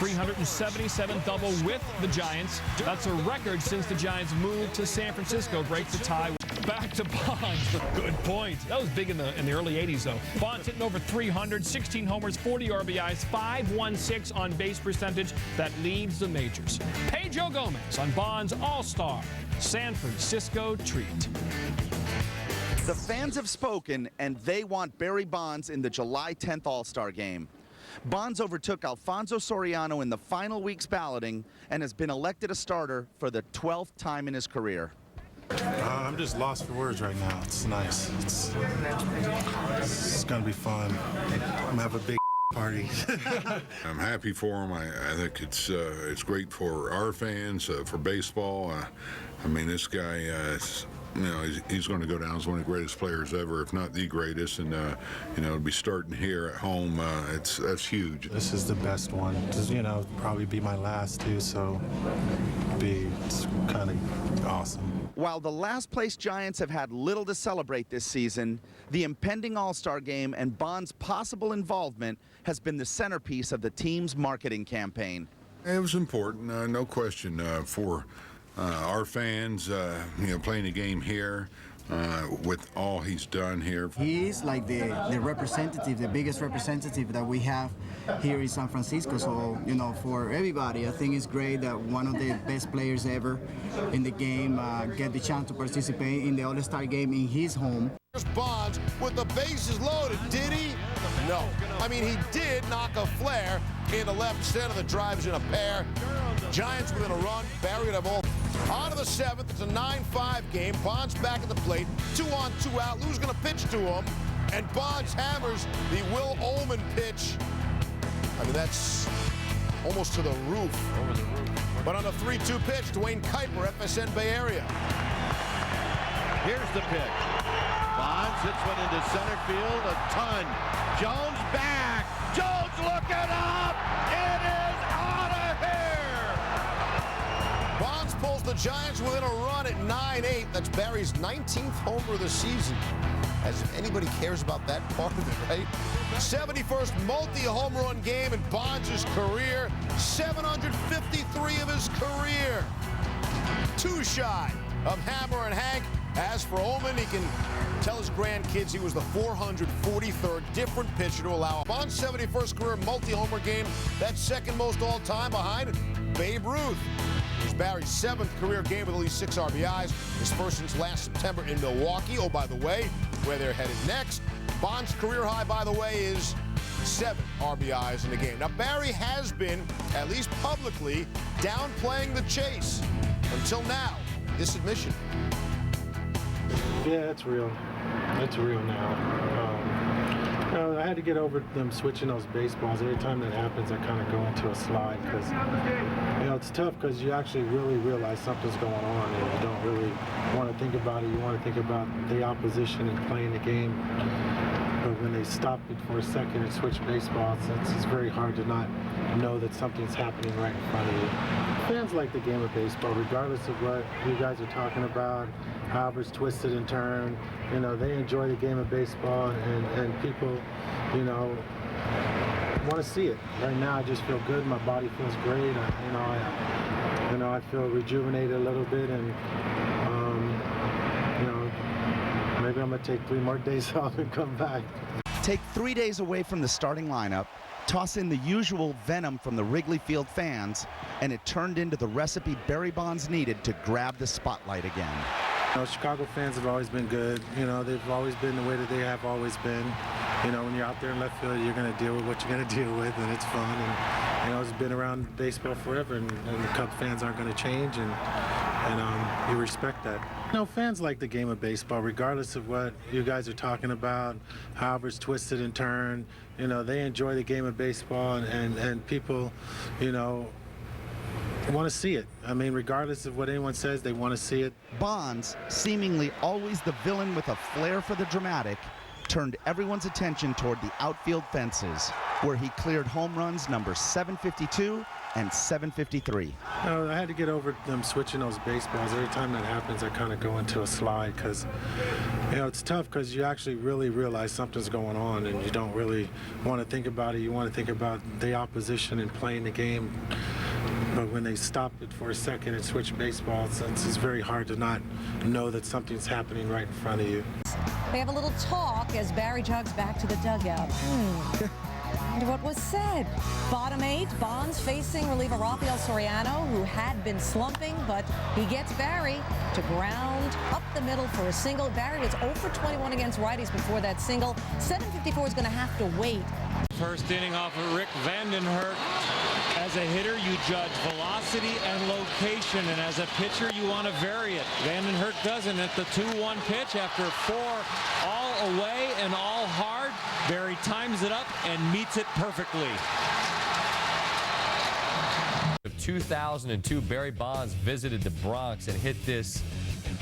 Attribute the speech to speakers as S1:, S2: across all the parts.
S1: 377 double with the Giants. That's a record since the Giants moved to San Francisco. Breaks the tie. Back to Bonds. Good point. That was big in the early 80s, though. Bonds hitting over 300, 16 homers, 40 RBIs, 516 on base percentage. That leads the majors. Pedro Gomez on Bonds All-Star San Francisco treat.
S2: The fans have spoken, and they want Barry Bonds in the July 10th All-Star game. Bonds overtook Alfonso Soriano in the final week's balloting and has been elected a starter for the 12th time in his career.
S3: I'm just lost for words right now. It's nice. It's going to be fun. I'm going to have a big party.
S4: I'm happy for him. I think it's great for our fans, for baseball. I mean, this guy, he's going to go down as one of the greatest players ever, if not the greatest. And to be starting here at home, that's huge.
S3: This is the best one. Probably be my last too, so it's kind of awesome.
S2: While the last place Giants have had little to celebrate this season, the impending All-Star game and Bonds' possible involvement has been the centerpiece of the team's marketing campaign.
S4: It was important, no question, for our fans, playing the game here. With all he's done here.
S5: He is like the representative, the biggest representative that we have here in San Francisco. So, for everybody, I think it's great that one of the best players ever in the game get the chance to participate in the All-Star game in his home.
S6: Here's Bonds with the bases loaded. Did he? No. I mean, he did knock a flare in the left center. The drive's in a pair. Giants within a run. Barry would have all. On to the 7th. It's a 9-5 game. Bonds back at the plate. 2 on, 2 out. Lou's going to pitch to him. And Bonds hammers the Will Ullman pitch. I mean, that's almost to the roof. Over the roof. But on the 3-2 pitch, Dwayne Kuiper, FSN Bay Area.
S7: Here's the pitch. Bonds hits one into center field. A ton. Jones back. Jones looking up. It is out of here.
S6: Bonds pulls the Giants within a run at 9-8. That's Barry's 19th homer of the season. As if anybody cares about that part of it, right? 71st multi-home run game in Bonds' career. 753 of his career. 2 shy of Hammer and Hank. As for Ullman, he can tell his grandkids he was the 443rd different pitcher to allow Bonds' 71st career multi-homer game. That's second most all-time behind Babe Ruth. It was Barry's 7th career game with at least 6 RBIs. His first since last September in Milwaukee. Oh, by the way, where they're headed next. Bonds' career high, by the way, is 7 RBIs in the game. Now, Barry has been, at least publicly, downplaying the chase. Until now, this admission.
S3: Yeah, it's real. It's real now. I had to get over them switching those baseballs. Every time that happens, I kind of go into a slide because, it's tough because you actually really realize something's going on and you don't really want to think about it. You want to think about the opposition and playing the game. But when they stop it for a second and switch baseballs, it's very hard to not know that something's happening right in front of you. Fans like the game of baseball, regardless of what you guys are talking about, however it's twisted and turned. They enjoy the game of baseball, and people, want to see it. Right now, I just feel good. My body feels great. I feel rejuvenated a little bit, and maybe I'm gonna take 3 more days off and come back.
S2: Take 3 days away from the starting lineup, toss in the usual venom from the Wrigley Field fans, and it turned into the recipe Barry Bonds needed to grab the spotlight again.
S3: Chicago fans have always been good. They've always been the way that they have always been. When you're out there in left field, you're going to deal with what you're going to deal with, and it's fun. And it's been around baseball forever, and the Cub fans aren't going to change, and you respect that. Fans like the game of baseball, regardless of what you guys are talking about, however it's twisted and turned. They enjoy the game of baseball, and people, want to see it. I mean, regardless of what anyone says, they want to see it.
S2: Bonds, seemingly always the villain with a flair for the dramatic, turned everyone's attention toward the outfield fences, where he cleared home runs number 752 and 753.
S3: I had to get over them switching those baseballs. Every time that happens, I kind of go into a slide because, it's tough because you actually really realize something's going on and you don't really want to think about it. You want to think about the opposition and playing the game. But when they stop it for a second and switch baseballs, it's very hard to not know that something's happening right in front of you.
S8: They have a little talk as Barry jogs back to the dugout. And what was said? Bottom 8, Bonds facing reliever Rafael Soriano, who had been slumping, but he gets Barry to ground up the middle for a single. Barry was 0 for 21 against righties before that single. 754 is going to have to wait.
S9: First inning off of Rick Vandenhert. As a hitter, you judge velocity and location, and as a pitcher, you want to vary it. Vandenhert doesn't at the 2-1 pitch after 4 all away and all hard. Barry times it up and meets it perfectly.
S10: Of 2002, Barry Bonds visited the Bronx and hit this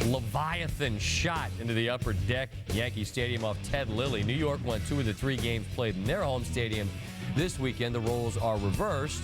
S10: Leviathan shot into the upper deck Yankee Stadium off Ted Lilly. New York won 2 of the 3 games played in their home stadium. This weekend, the roles are reversed,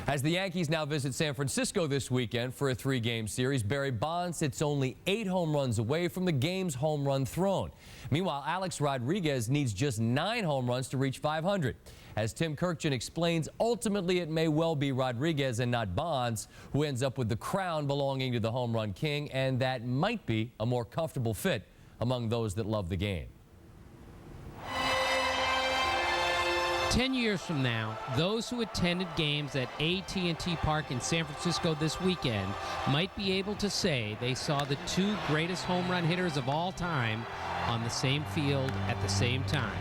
S10: as the Yankees now visit San Francisco this weekend for a 3-game series. Barry Bonds sits only 8 home runs away from the game's home run throne. Meanwhile, Alex Rodriguez needs just 9 home runs to reach 500. As Tim Kirkjian explains, ultimately it may well be Rodriguez and not Bonds who ends up with the crown belonging to the home run king, and that might be a more comfortable fit among those that love the game.
S11: 10 years from now, those who attended games at AT&T Park in San Francisco this weekend might be able to say they saw the 2 greatest home run hitters of all time on the same field at the same time.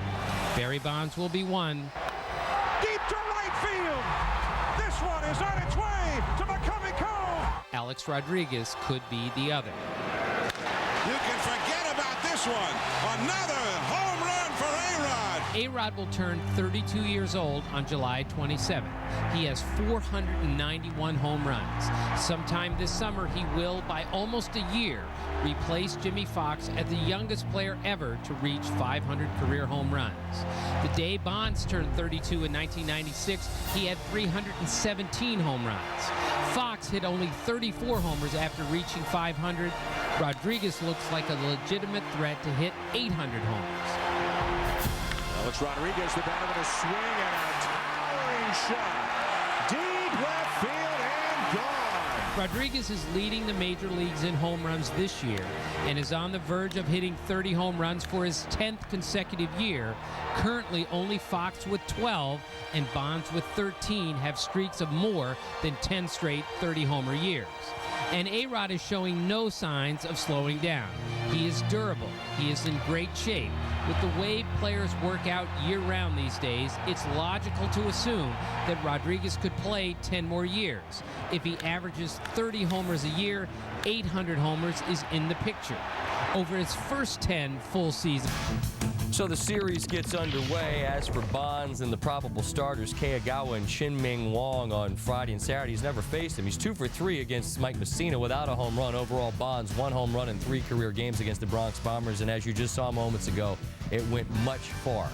S11: Barry Bonds will be one.
S12: Deep to right field. This one is on its way to McCovey Cove.
S11: Alex Rodriguez could be the other.
S12: You can forget about this one. Another home run for A-Rod.
S11: A-Rod will turn 32 years old on July 27th. He has 491 home runs. Sometime this summer, he will, by almost a year, replace Jimmy Fox as the youngest player ever to reach 500 career home runs. The day Bonds turned 32 in 1996, he had 317 home runs. Fox hit only 34 homers after reaching 500. Rodriguez looks like a legitimate threat to hit 800 homers.
S12: Alex Rodriguez, the batter, with a swing and a towering shot. Deep left field and gone.
S11: Rodriguez is leading the major leagues in home runs this year and is on the verge of hitting 30 home runs for his 10th consecutive year. Currently, only Fox with 12 and Bonds with 13 have streaks of more than 10 straight 30-homer years. And A-Rod is showing no signs of slowing down. He is durable. He is in great shape. With the way players work out year-round these days, it's logical to assume that Rodriguez could play 10 more years. If he averages 30 homers a year, 800 homers is in the picture over his first 10 full seasons.
S10: So the series gets underway. As for Bonds and the probable starters, Kagawa and Shin-Ming Wong on Friday and Saturday. He's never faced him. He's 2 for 3 against Mike Mussina without a home run. Overall, Bonds 1 home run in 3 career games against the Bronx Bombers. And as you just saw moments ago, it went much far.